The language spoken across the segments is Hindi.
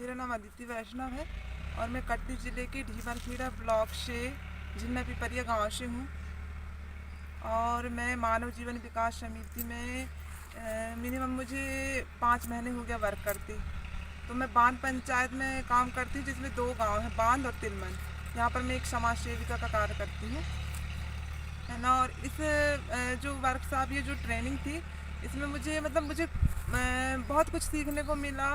मेरा नाम अदिति वैष्णव है और मैं कटनी ज़िले के ढीमरखेड़ा ब्लॉक से जिन्ना पिपरिया गाँव से हूँ। और मैं मानव जीवन विकास समिति में मिनिमम मुझे 5 महीने हो गया वर्क करती। तो मैं बांध पंचायत में काम करती हूँ जिसमें 2 गांव हैं, बांध और तिलमन। यहाँ पर मैं एक समाज सेविका का कार्य करती हूँ, है ना। और इस जो वर्कशॉप, ये जो ट्रेनिंग थी, इसमें मुझे बहुत कुछ सीखने को मिला।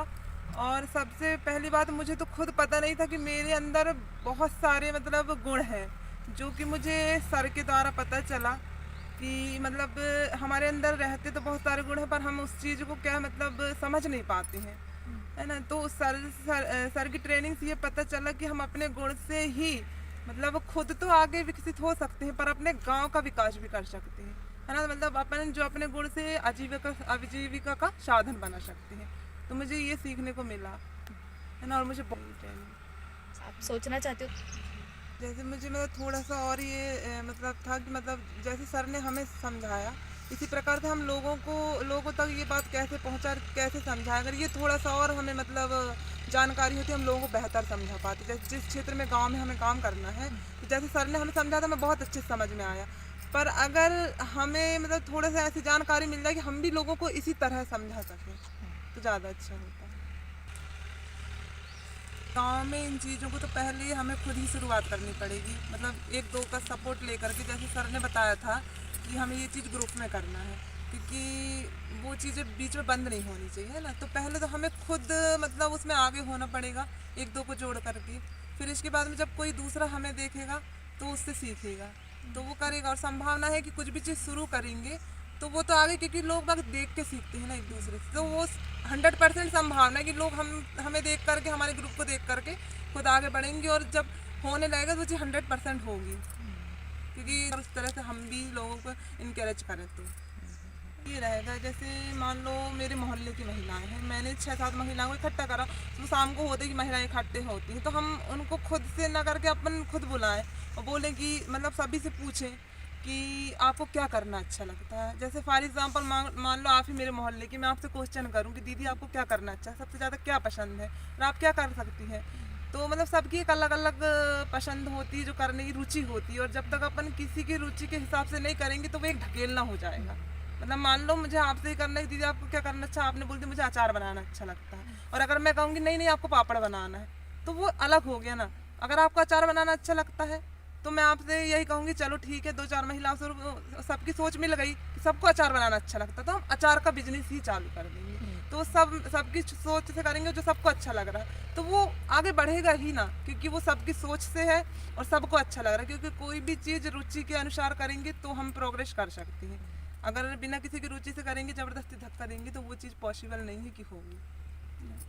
और सबसे पहली बात, मुझे तो खुद पता नहीं था कि मेरे अंदर बहुत सारे गुण हैं, जो कि मुझे सर के द्वारा पता चला कि हमारे अंदर रहते तो बहुत सारे गुण हैं, पर हम उस चीज़ को क्या समझ नहीं पाते हैं, है ना। तो सर की ट्रेनिंग से ये पता चला कि हम अपने गुण से ही खुद तो आगे विकसित हो सकते हैं, पर अपने गांव का विकास भी कर सकते हैं, है ना। अपन जो अपने गुण से आजीविका का साधन बना सकते हैं। तो मुझे ये सीखने को मिला, है ना। और मुझे बहुत ट्रेनिंग आप सोचना चाहते हो? जैसे मुझे थोड़ा सा और ये था कि जैसे सर ने हमें समझाया, इसी प्रकार से हम लोगों तक ये बात कैसे पहुंचा, कैसे समझाया। अगर ये थोड़ा सा और हमें जानकारी होती, हम लोगों को बेहतर समझा पाते। जैसे जिस क्षेत्र में, गांव में हमें काम करना है, तो जैसे सर ने हमें समझा था, हमें बहुत अच्छे से समझ में आया। पर अगर हमें थोड़ा सा ऐसी जानकारी मिल जाए कि हम भी लोगों को इसी तरह समझा सकें, तो ज़्यादा अच्छा होता है। गांव में इन चीज़ों को तो पहले हमें खुद ही शुरुआत करनी पड़ेगी, एक दो का सपोर्ट लेकर के। जैसे सर ने बताया था कि हमें ये चीज़ ग्रुप में करना है, क्योंकि वो चीज़ें बीच में बंद नहीं होनी चाहिए, है ना। तो पहले तो हमें खुद उसमें आगे होना पड़ेगा, एक दो को जोड़ करके। फिर इसके बाद में जब कोई दूसरा हमें देखेगा तो उससे सीखेगा, तो वो करेगा। और संभावना है कि कुछ भी चीज़ शुरू करेंगे तो वो तो आगे, क्योंकि लोग देख के सीखते हैं ना एक दूसरे से, तो वो 100% संभावना है कि लोग हमें देख करके, हमारे ग्रुप को देख करके खुद आगे बढ़ेंगे। और जब होने लगेगा तो वो चीज़ 100% होगी, क्योंकि उस तरह से हम भी लोगों को इनकरेज करें। तो ये रहेगा, जैसे मान लो मेरे मोहल्ले की महिलाएं हैं, मैंने 6-7 महिलाओं को इकट्ठा करा। तो शाम को होते कि महिलाएं इकट्ठे होती हैं, तो हम उनको खुद से ना करके अपन खुद बुलाएं और बोलें कि सभी से पूछें कि आपको क्या करना अच्छा लगता है। जैसे फॉर एग्जांपल मान लो आप ही मेरे मोहल्ले की, मैं आपसे क्वेश्चन करूं कि दीदी आपको क्या करना अच्छा है, सबसे ज़्यादा क्या पसंद है और आप क्या कर सकती हैं। तो सबकी एक अलग अलग पसंद होती है, जो करने की रुचि होती है। और जब तक अपन किसी की रुचि के हिसाब से नहीं करेंगे तो वो एक ढकेलना हो जाएगा। मान लो मुझे आपसे ही करना है, दीदी आपको क्या करना अच्छा, आपने बोल दिया मुझे अचार बनाना अच्छा लगता है, और अगर मैं कहूँगी नहीं नहीं आपको पापड़ बनाना है, तो वो अलग हो गया ना। अगर आपको अचार बनाना अच्छा लगता है तो मैं आपसे यही कहूँगी चलो ठीक है, 2-4 महिलाओं से सबकी सोच मिल गई कि सबको अचार बनाना अच्छा लगता है, तो हम अचार का बिजनेस ही चालू कर देंगे। तो सबकी सोच से करेंगे, जो सबको अच्छा लग रहा है तो वो आगे बढ़ेगा ही ना, क्योंकि वो सबकी सोच से है और सबको अच्छा लग रहा है। क्योंकि कोई भी चीज़ रुचि के अनुसार करेंगे तो हम प्रोग्रेस कर सकते हैं। अगर बिना किसी की रुचि से करेंगे, ज़बरदस्ती धक्का देंगे, तो वो चीज़ पॉसिबल नहीं है कि होगी।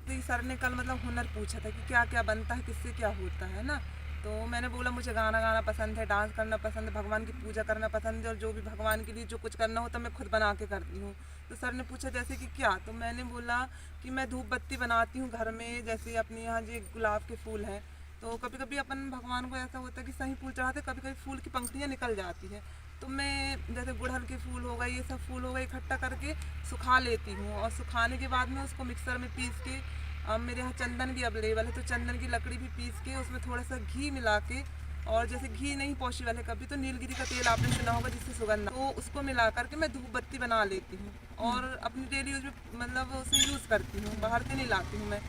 तो सर ने कल हुनर पूछा था कि क्या क्या बनता है, किससे क्या होता है ना। तो मैंने बोला मुझे गाना गाना पसंद है, डांस करना पसंद है, भगवान की पूजा करना पसंद है, और जो भी भगवान के लिए जो कुछ करना होता है मैं खुद बना के करती हूँ। तो सर ने पूछा जैसे कि क्या, तो मैंने बोला कि मैं धूप बत्ती बनाती हूँ घर में। जैसे अपने यहाँ जो गुलाब के फूल हैं, तो कभी कभी अपन भगवान को ऐसा होता है कि सही फूल चढ़ाते, कभी कभी फूल की पंक्तियाँ निकल जाती है, तो मैं जैसे गुड़हल के फूल हो गए, ये सब फूल हो गए, इकट्ठा करके सुखा लेती हूँ। और सुखाने के बाद में उसको मिक्सर में पीस के, अब मेरे यहाँ चंदन भी अवेलेबल है, तो चंदन की लकड़ी भी पीस के उसमें थोड़ा सा घी मिला के, और जैसे घी नहीं पॉसिबल है कभी तो नीलगिरी का तेल आपने सुना होगा जिससे सुगंध, तो उसको मिला करके मैं धूप बत्ती बना लेती हूँ और अपनी डेली यूज में उसे यूज़ करती हूँ, बाहर से नहीं लाती हूँ मैं।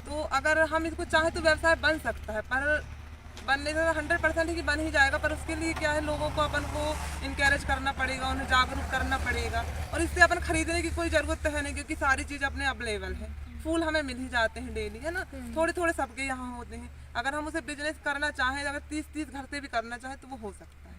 तो अगर हम इसको चाहें तो व्यवसाय बन सकता है, पर बनने से 100% ही कि बन ही जाएगा, पर उसके लिए क्या है, लोगों को अपन को इनकरेज करना पड़ेगा, उन्हें जागरूक करना पड़ेगा। और इससे अपन खरीदने की कोई ज़रूरत है नहीं, क्योंकि सारी चीज़ अपने अवेलेबल है, फूल हमें मिल ही जाते हैं डेली, है ना। थोड़े थोड़े सबके यहाँ होते हैं। अगर हम उसे बिजनेस करना चाहें, अगर 30-30 घर से भी करना चाहें तो वो हो सकता है।